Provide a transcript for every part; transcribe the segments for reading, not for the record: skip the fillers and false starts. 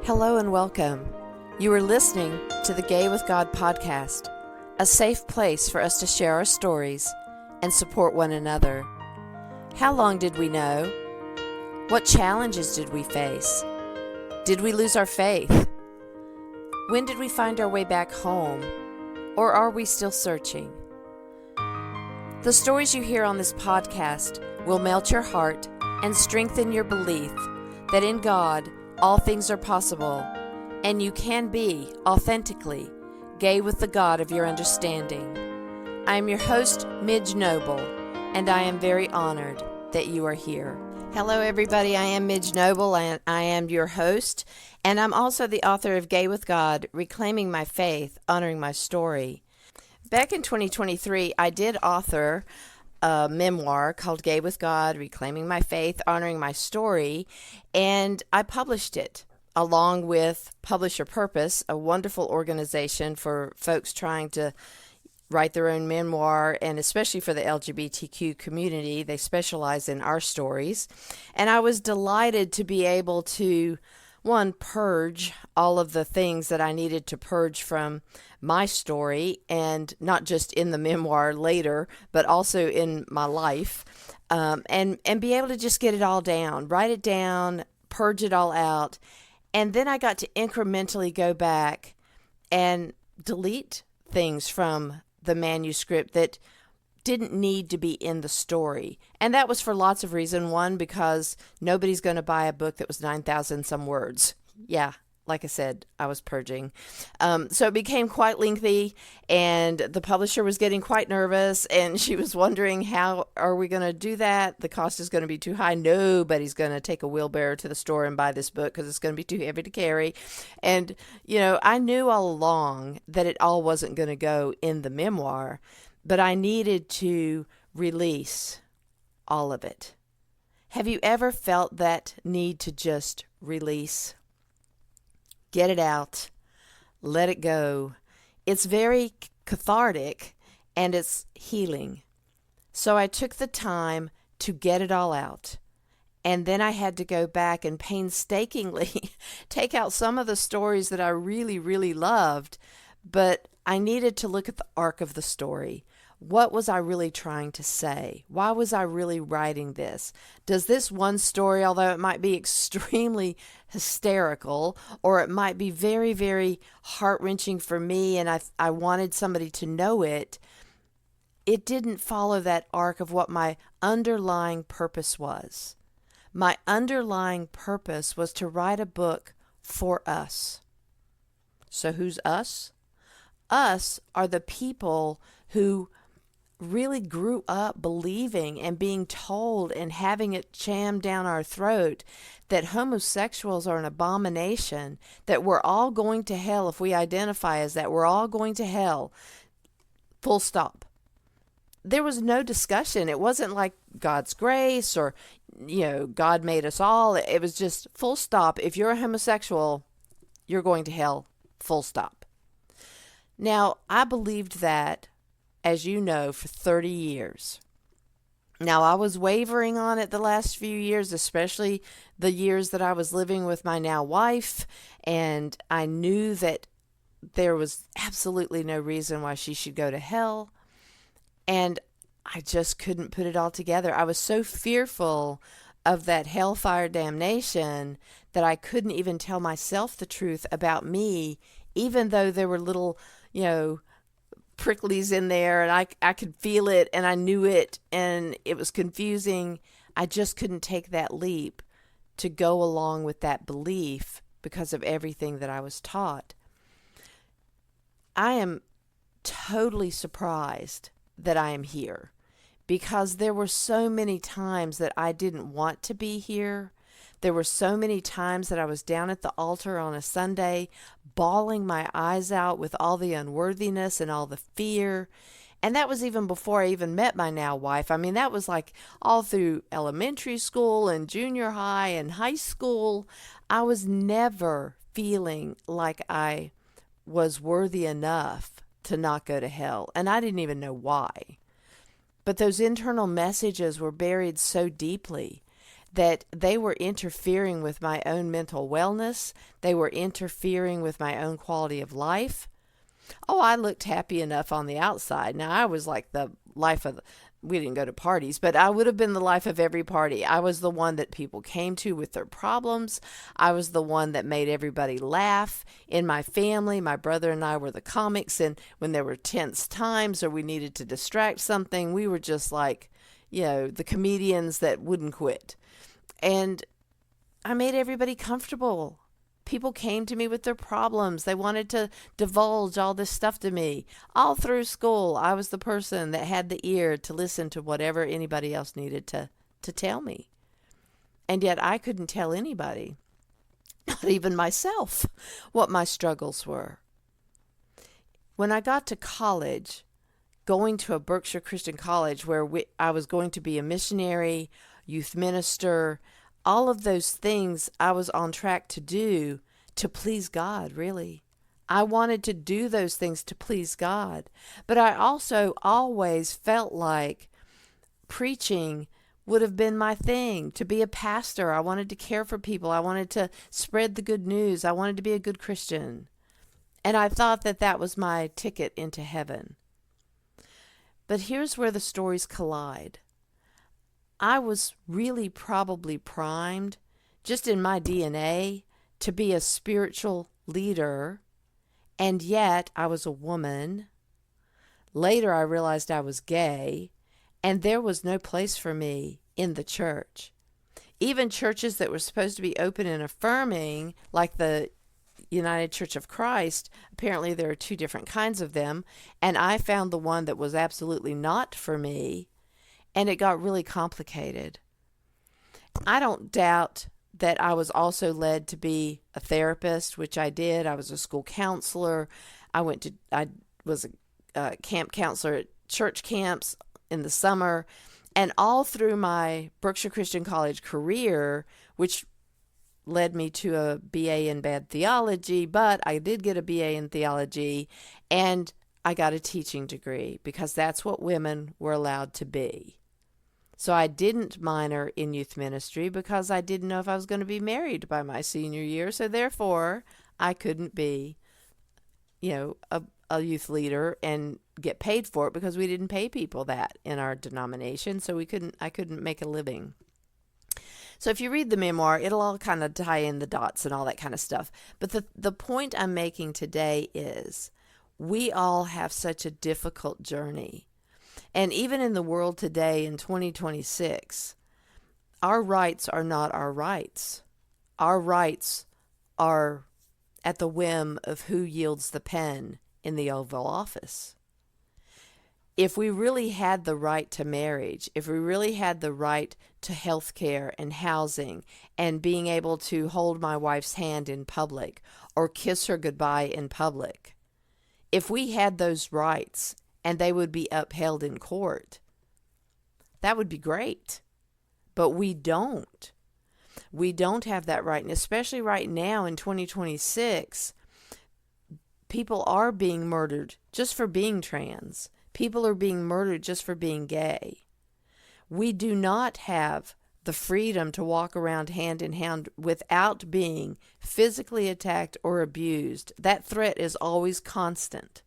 Hello and welcome. You are listening to the Gay with God podcast, a safe place for us to share our stories and support one another. How long did we know? What challenges did we face? Did we lose our faith? When did we find our way back home? Or are we still searching? The stories you hear on this podcast will melt your heart and strengthen your belief that in God, all things are possible, and you can be authentically gay with the God of your understanding. I am your host, Midge Noble, and I am very honored that you are here. Hello, everybody. I am Midge Noble, and I am your host, and I'm also the author of Gay with God, Reclaiming My Faith, Honoring My Story. Back in 2023, I did author a memoir called Gay with God, Reclaiming My Faith, Honoring My Story, and I published it along with Publisher Purpose, a wonderful organization for folks trying to write their own memoir, and especially for the LGBTQ community. They specialize in our stories, and I was delighted to be able to purge all of the things that I needed to purge from my story, and not just in the memoir later, but also in my life, and be able to just get it all down, write it down, purge it all out. And then I got to incrementally go back and delete things from the manuscript that didn't need to be in the story. And that was for lots of reasons. One, because nobody's going to buy a book that was 9,000 some words. Yeah, like I said, I was purging. So it became quite lengthy, and the publisher was getting quite nervous, and she was wondering, how are we going to do that? The cost is going to be too high. Nobody's going to take a wheelbarrow to the store and buy this book because it's going to be too heavy to carry. And, I knew all along that it all wasn't going to go in the memoir, but I needed to release all of it. Have you ever felt that need to just release? Get it out. Let it go. It's very cathartic, and it's healing. So I took the time to get it all out. And then I had to go back and painstakingly take out some of the stories that I really, really loved, but I needed to look at the arc of the story. What was I really trying to say? Why was I really writing this? Does this one story, although it might be extremely hysterical, or it might be very, very heart-wrenching for me, and I wanted somebody to know it, it didn't follow that arc of what my underlying purpose was. My underlying purpose was to write a book for us. So who's us? Us are the people who really grew up believing and being told and having it jammed down our throat that homosexuals are an abomination, that we're all going to hell if we identify as that. We're all going to hell. Full stop. There was no discussion. It wasn't like God's grace or, God made us all. It was just full stop. If you're a homosexual, you're going to hell. Full stop. Now, I believed that, as you know, for 30 years. Now, I was wavering on it the last few years, especially the years that I was living with my now wife, and I knew that there was absolutely no reason why she should go to hell, and I just couldn't put it all together. I was so fearful of that hellfire damnation that I couldn't even tell myself the truth about me, even though there were little, pricklies in there, and I could feel it, and I knew it, and it was confusing. I just couldn't take that leap to go along with that belief because of everything that I was taught. I am totally surprised that I am here, because there were so many times that I didn't want to be here. There were so many times that I was down at the altar on a Sunday, bawling my eyes out with all the unworthiness and all the fear. And that was even before I even met my now wife. I mean, that was like all through elementary school and junior high and high school. I was never feeling like I was worthy enough to not go to hell. And I didn't even know why. But those internal messages were buried so deeply that they were interfering with my own mental wellness. They were interfering with my own quality of life. Oh, I looked happy enough on the outside. Now, I was like the life of, we didn't go to parties, but I would have been the life of every party. I was the one that people came to with their problems. I was the one that made everybody laugh. In my family, my brother and I were the comics, and when there were tense times or we needed to distract something, we were just like, the comedians that wouldn't quit. And I made everybody comfortable. People came to me with their problems. They wanted to divulge all this stuff to me. All through school, I was the person that had the ear to listen to whatever anybody else needed to tell me. And yet I couldn't tell anybody, not even myself, what my struggles were. When I got to college, going to a Berkshire Christian college where I was going to be a missionary, youth minister, all of those things I was on track to do to please God, really. I wanted to do those things to please God. But I also always felt like preaching would have been my thing, to be a pastor. I wanted to care for people. I wanted to spread the good news. I wanted to be a good Christian. And I thought that that was my ticket into heaven. But here's where the stories collide. I was really probably primed, just in my DNA, to be a spiritual leader, and yet I was a woman. Later I realized I was gay, and there was no place for me in the church. Even churches that were supposed to be open and affirming, like the United Church of Christ, apparently there are two different kinds of them, and I found the one that was absolutely not for me. And it got really complicated. I don't doubt that I was also led to be a therapist, which I did. I was a school counselor. I was a camp counselor at church camps in the summer. And all through my Berkshire Christian College career, which led me to a BA in bad theology, but I did get a BA in theology, and I got a teaching degree because that's what women were allowed to be. So I didn't minor in youth ministry because I didn't know if I was going to be married by my senior year. So therefore, I couldn't be, a youth leader and get paid for it because we didn't pay people that in our denomination. So I couldn't make a living. So if you read the memoir, it'll all kind of tie in the dots and all that kind of stuff. But the point I'm making today is we all have such a difficult journey. And even in the world today in 2026, our rights are not our rights. Our rights are at the whim of who yields the pen in the Oval Office. If we really had the right to marriage, if we really had the right to health care and housing and being able to hold my wife's hand in public or kiss her goodbye in public, if we had those rights and they would be upheld in court, that would be great. But we don't. We don't have that right. And especially right now in 2026, people are being murdered just for being trans. People are being murdered just for being gay. We do not have the freedom to walk around hand in hand without being physically attacked or abused. That threat is always constant.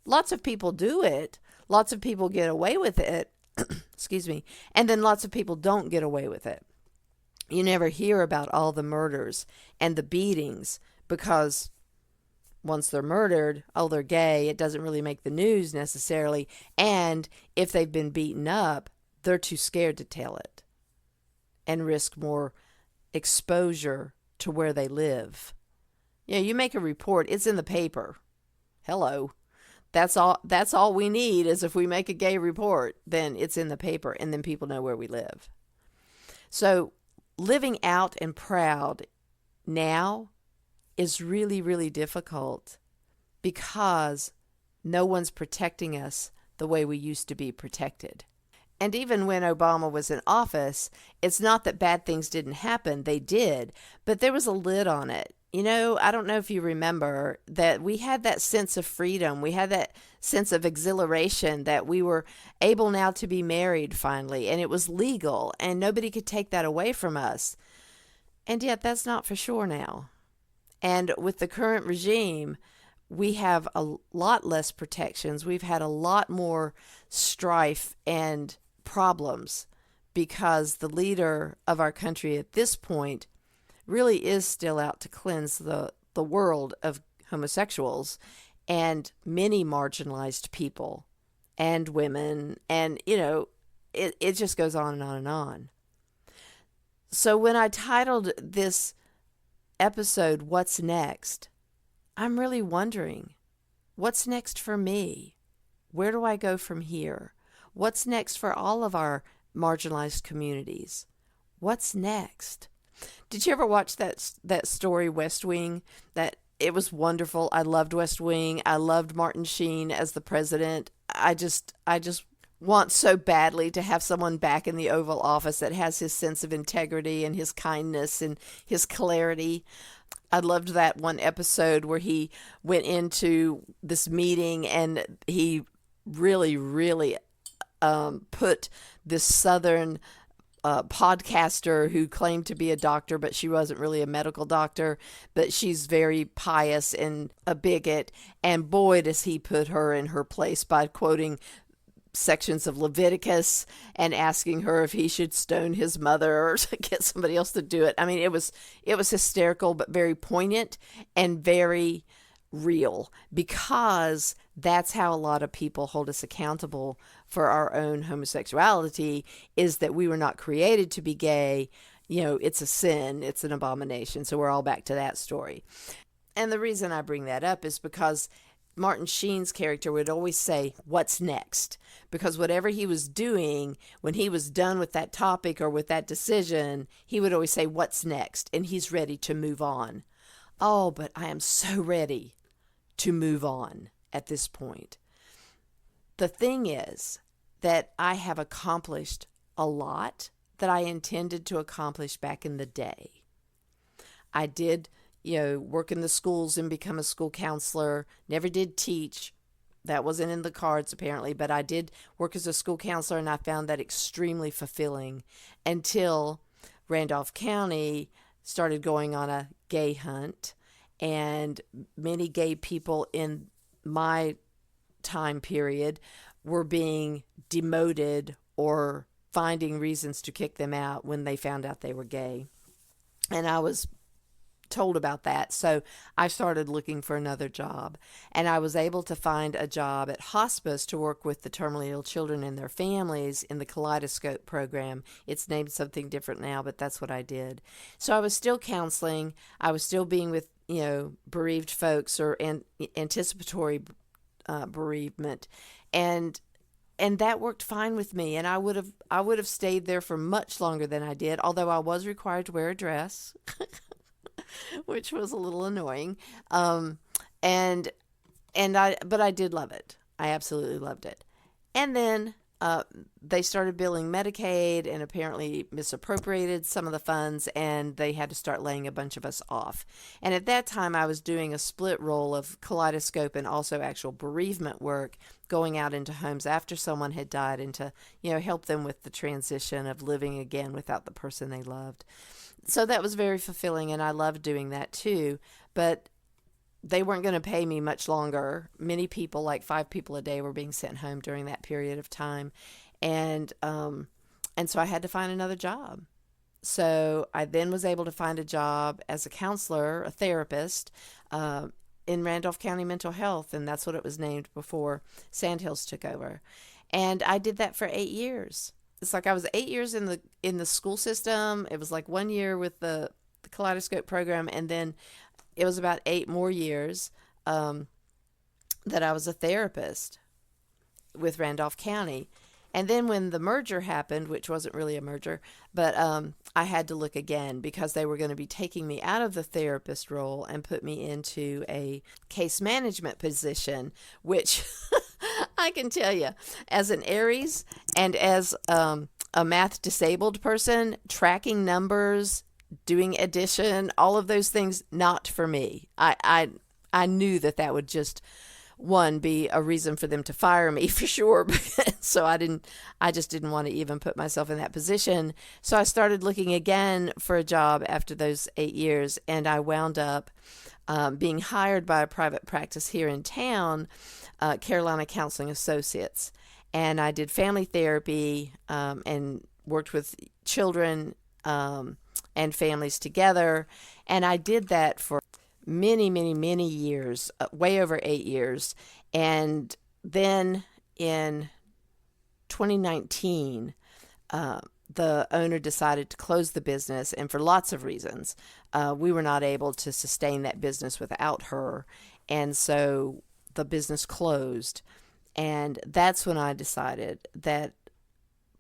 Lots of people do it. Lots of people get away with it. Excuse me. And then lots of people don't get away with it. You never hear about all the murders and the beatings because once they're murdered, they're gay. It doesn't really make the news necessarily. And if they've been beaten up, they're too scared to tell it and risk more exposure to where they live. You make a report, it's in the paper. Hello. That's all we need is if we make a gay report, then it's in the paper and then people know where we live. So living out and proud now is really, really difficult because no one's protecting us the way we used to be protected. And even when Obama was in office, it's not that bad things didn't happen. They did, but there was a lid on it. I don't know if you remember that we had that sense of freedom. We had that sense of exhilaration that we were able now to be married finally, and it was legal, and nobody could take that away from us. And yet that's not for sure now. And with the current regime, we have a lot less protections. We've had a lot more strife and problems because the leader of our country at this point really is still out to cleanse the world of homosexuals and many marginalized people and women. And, it just goes on and on and on. So when I titled this episode, What's Next? I'm really wondering, what's next for me? Where do I go from here? What's next for all of our marginalized communities? What's next? Did you ever watch that story, West Wing? That it was wonderful. I loved West Wing. I loved Martin Sheen as the president. I just want so badly to have someone back in the Oval Office that has his sense of integrity and his kindness and his clarity. I loved that one episode where he went into this meeting and he really, really put this Southern podcaster who claimed to be a doctor, but she wasn't really a medical doctor, but she's very pious and a bigot. And boy, does he put her in her place by quoting sections of Leviticus and asking her if he should stone his mother or to get somebody else to do it. I mean, it was hysterical, but very poignant and very real, because that's how a lot of people hold us accountable for our own homosexuality, is that we were not created to be gay. It's a sin, it's an abomination. So we're all back to that story. And the reason I bring that up is because Martin Sheen's character would always say, what's next? Because whatever he was doing, when he was done with that topic or with that decision, he would always say, what's next? And he's ready to move on. Oh, but I am so ready to move on at this point. The thing is that I have accomplished a lot that I intended to accomplish back in the day. I did work in the schools and become a school counselor. Never did teach. That wasn't in the cards apparently, but I did work as a school counselor, and I found that extremely fulfilling until Randolph County started going on a gay hunt, and many gay people in my time period were being demoted or finding reasons to kick them out when they found out they were gay. And I was told about that. So I started looking for another job, and I was able to find a job at hospice to work with the terminally ill children and their families in the Kaleidoscope program. It's named something different now, but that's what I did. So I was still counseling. I was still being with, bereaved folks or anticipatory bereavement. And that worked fine with me. And I would have stayed there for much longer than I did, although I was required to wear a dress. Which was a little annoying. But I did love it. I absolutely loved it. And then they started billing Medicaid and apparently misappropriated some of the funds, and they had to start laying a bunch of us off. And at that time, I was doing a split role of Kaleidoscope and also actual bereavement work, going out into homes after someone had died and to, help them with the transition of living again without the person they loved. So that was very fulfilling, and I loved doing that too. But they weren't going to pay me much longer. Many people, like 5 people a day, were being sent home during that period of time. And so I had to find another job. So I then was able to find a job as a counselor, a therapist, in Randolph County Mental Health, and that's what it was named before Sandhills took over. And I did that for 8 years. It's like I was 8 years in the school system. It was like 1 year with the Kaleidoscope program, and then it was about 8 more years that I was a therapist with Randolph County. And then when the merger happened, which wasn't really a merger, but I had to look again because they were going to be taking me out of the therapist role and put me into a case management position, which I can tell you, as an Aries and as a math disabled person, tracking numbers doing addition, all of those things, not for me. I knew that would just, one, be a reason for them to fire me for sure. So I just didn't want to even put myself in that position. So I started looking again for a job after those 8 years, and I wound up being hired by a private practice here in town, Carolina Counseling Associates. And I did family therapy and worked with children and families together. And I did that for many, many, many years, way over 8 years. And then in 2019, the owner decided to close the business, and for lots of reasons. We were not able to sustain that business without her, and so the business closed. And that's when I decided that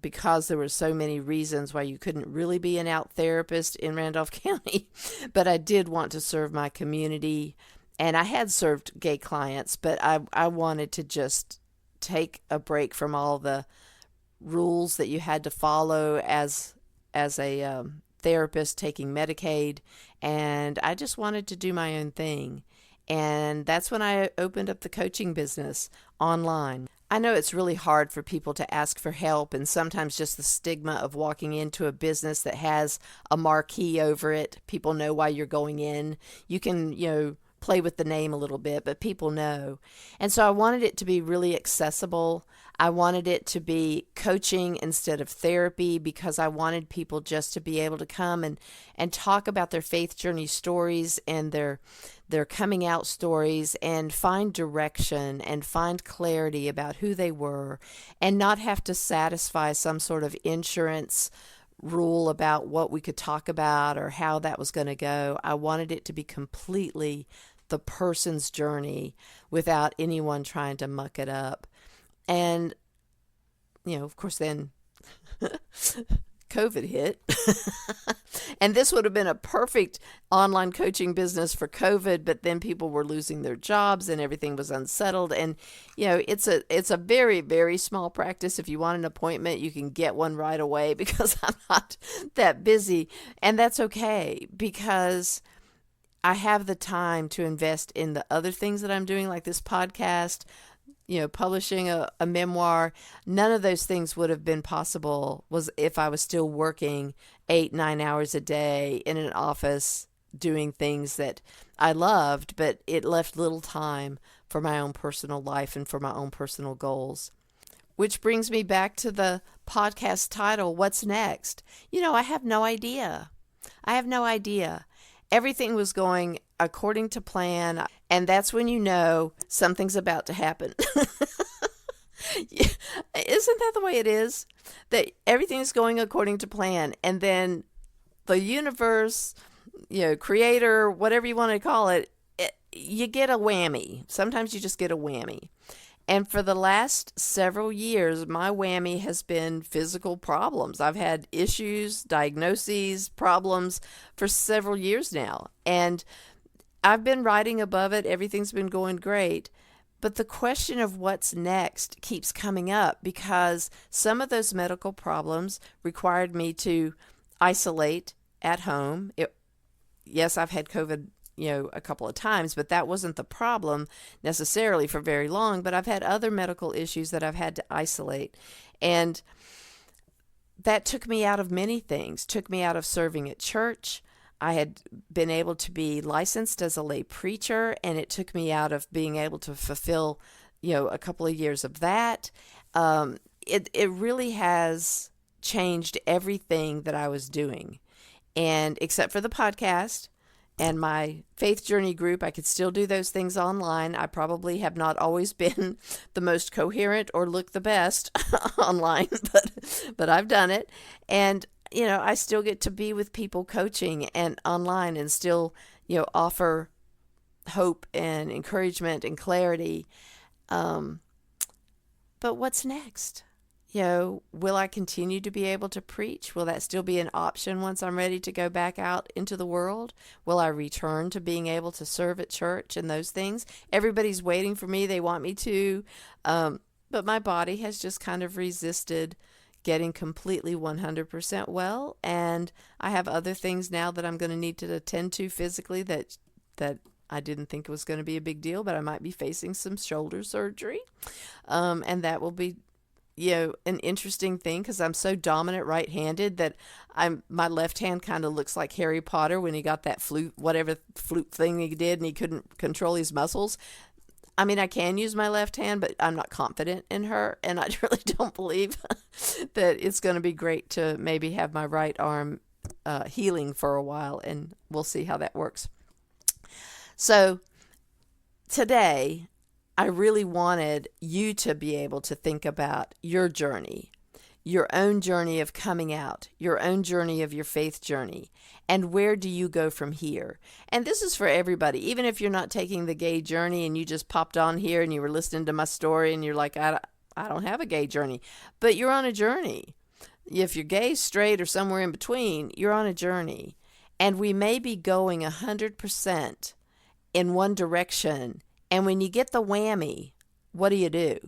because there were so many reasons why you couldn't really be an out therapist in Randolph County, but I did want to serve my community, and I had served gay clients, but I wanted to just take a break from all the rules that you had to follow as a therapist taking Medicaid, and I just wanted to do my own thing. And that's when I opened up the coaching business online. I know it's really hard for people to ask for help, and sometimes just the stigma of walking into a business that has a marquee over it. People know why you're going in. You can, play with the name a little bit, but people know. And so I wanted it to be really accessible. I wanted it to be coaching instead of therapy, because I wanted people just to be able to come and talk about their faith journey stories and their coming out stories, and find direction and find clarity about who they were, and not have to satisfy some sort of insurance rule about what we could talk about or how that was going to go. I wanted it to be completely the person's journey without anyone trying to muck it up. And, of course, then COVID hit. And this would have been a perfect online coaching business for COVID, but then people were losing their jobs and everything was unsettled. And, it's a very, very small practice. If you want an appointment, you can get one right away, because I'm not that busy. And that's okay, because I have the time to invest in the other things that I'm doing, like this podcast, publishing a memoir. None of those things would have been possible if I was still working 8-9 hours a day in an office doing things that I loved, but it left little time for my own personal life and for my own personal goals. Which brings me back to the podcast title, What's Next? I have no idea. Everything was going according to plan, and that's when something's about to happen. Isn't that the way it is? That everything's going according to plan, and then the universe, creator, whatever you want to call it, you get a whammy. Sometimes you just get a whammy. And for the last several years, my whammy has been physical problems. I've had issues, diagnoses, problems for several years now. And I've been riding above it. Everything's been going great. But the question of what's next keeps coming up, because some of those medical problems required me to isolate at home. Yes, I've had COVID a couple of times, but that wasn't the problem necessarily for very long. But I've had other medical issues that I've had to isolate. And that took me out of many things, took me out of serving at church. I had been able to be licensed as a lay preacher, and it took me out of being able to fulfill, a couple of years of that. It really has changed everything that I was doing. And except for the podcast and my faith journey group, I could still do those things online. I probably have not always been the most coherent or look the best online, but I've done it. And, I still get to be with people coaching and online, and still, offer hope and encouragement and clarity. But what's next? Will I continue to be able to preach? Will that still be an option once I'm ready to go back out into the world? Will I return to being able to serve at church and those things? Everybody's waiting for me. They want me to. But my body has just kind of resisted getting completely 100% well, and I have other things now that I'm going to need to attend to physically that I didn't think it was going to be a big deal, but I might be facing some shoulder surgery, and that will be an interesting thing because I'm so dominant right-handed that my left hand kind of looks like Harry Potter when he got that whatever flute thing he did and he couldn't control his muscles. I mean, I can use my left hand, but I'm not confident in her, and I really don't believe that it's going to be great to maybe have my right arm healing for a while, and we'll see how that works. So today, I really wanted you to be able to think about your journey, your own journey of coming out, your own journey of your faith journey, and where do you go from here? And this is for everybody, even if you're not taking the gay journey and you just popped on here and you were listening to my story and you're like, I don't have a gay journey, but you're on a journey. If you're gay, straight, or somewhere in between, you're on a journey. And we may be going 100% in one direction. And when you get the whammy, what do?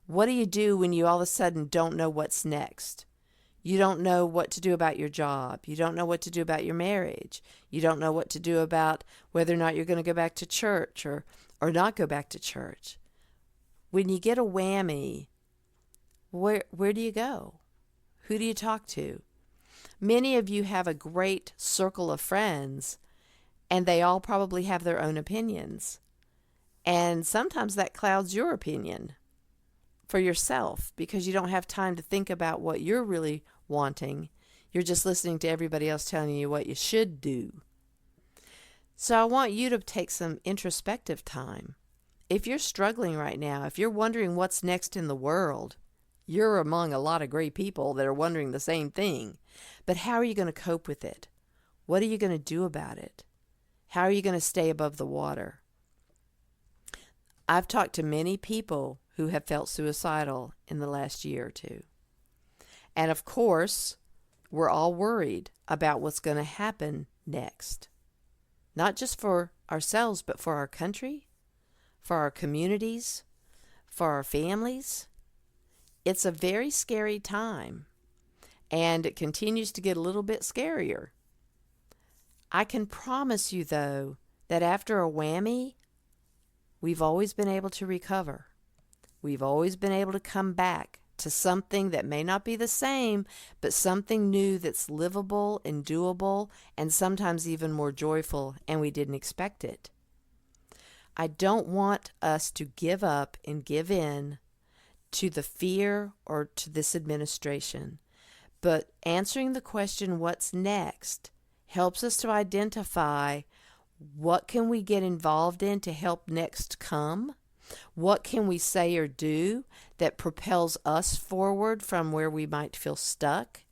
What do you do when you all of a sudden don't know what's next? You don't know what to do about your job. You don't know what to do about your marriage. You don't know what to do about whether or not you're going to go back to church or not go back to church. When you get a whammy, where do you go? Who do you talk to? Many of you have a great circle of friends, and they all probably have their own opinions. And sometimes that clouds your opinion for yourself because you don't have time to think about what you're really wanting. You're just listening to everybody else telling you what you should do. So I want you to take some introspective time. If you're struggling right now, if you're wondering what's next in the world, you're among a lot of great people that are wondering the same thing. But how are you going to cope with it? What are you going to do about it? How are you going to stay above the water? I've talked to many people who have felt suicidal in the last year or two. And of course, we're all worried about what's going to happen next. Not just for ourselves, but for our country, for our communities, for our families. It's a very scary time, and it continues to get a little bit scarier. I can promise you, though, that after a whammy, we've always been able to recover. We've always been able to come back to something that may not be the same, but something new that's livable and doable and sometimes even more joyful, and we didn't expect it. I don't want us to give up and give in to the fear or to this administration, but answering the question, what's next, helps us to identify what can we get involved in to help next come? What can we say or do that propels us forward from where we might feel stuck?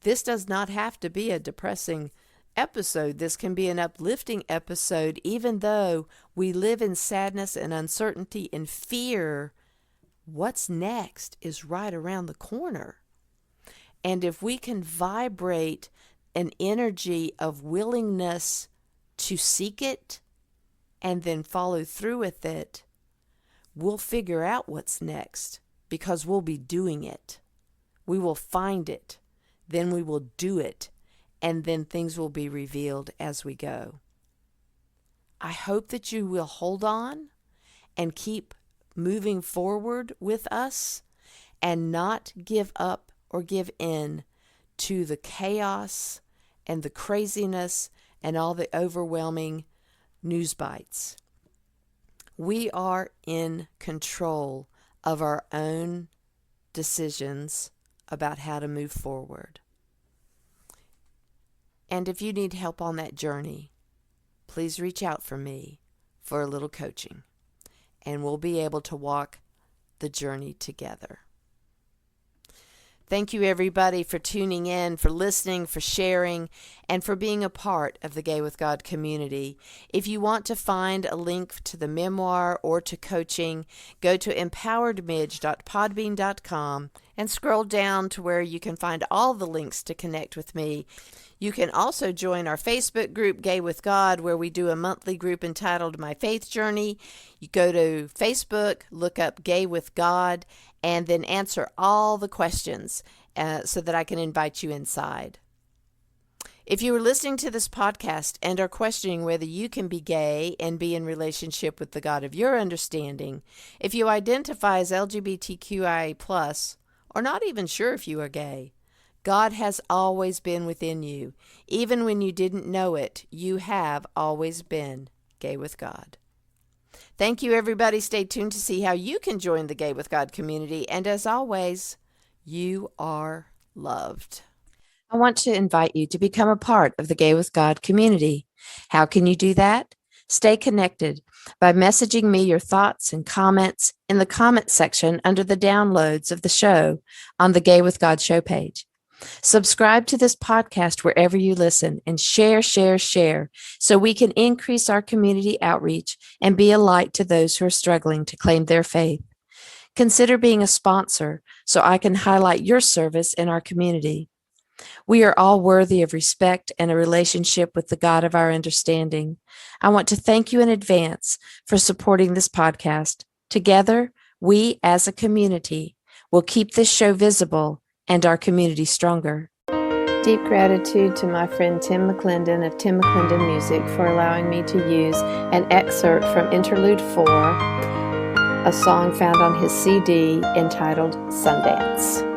This does not have to be a depressing episode. This can be an uplifting episode, even though we live in sadness and uncertainty and fear. What's next is right around the corner. And if we can vibrate an energy of willingness to seek it and then follow through with it, we'll figure out what's next because we'll be doing it. We will find it, then we will do it, and then things will be revealed as we go. I hope that you will hold on and keep moving forward with us and not give up or give in to the chaos and the craziness and all the overwhelming news bites. We are in control of our own decisions about how to move forward. And if you need help on that journey, please reach out for me for a little coaching, and we'll be able to walk the journey together. Thank you, everybody, for tuning in, for listening, for sharing, and for being a part of the Gay with God community. If you want to find a link to the memoir or to coaching, go to empoweredmidge.podbean.com and scroll down to where you can find all the links to connect with me. You can also join our Facebook group, Gay with God, where we do a monthly group entitled My Faith Journey. You go to Facebook, look up Gay with God, and then answer all the questions so that I can invite you inside. If you are listening to this podcast and are questioning whether you can be gay and be in relationship with the God of your understanding, if you identify as LGBTQIA+, or not even sure if you are gay, God has always been within you. Even when you didn't know it, you have always been gay with God. Thank you, everybody. Stay tuned to see how you can join the Gay with God community. And as always, you are loved. I want to invite you to become a part of the Gay with God community. How can you do that? Stay connected by messaging me your thoughts and comments in the comment section under the downloads of the show on the Gay with God show page. Subscribe to this podcast wherever you listen and share so we can increase our community outreach and be a light to those who are struggling to claim their faith. Consider being a sponsor so I can highlight your service in our community. We are all worthy of respect and a relationship with the God of our understanding. I want to thank you in advance for supporting this podcast. Together, we as a community will keep this show visible and our community stronger. Deep gratitude to my friend Tim McClendon of Tim McClendon Music for allowing me to use an excerpt from Interlude 4, a song found on his CD entitled Sundance.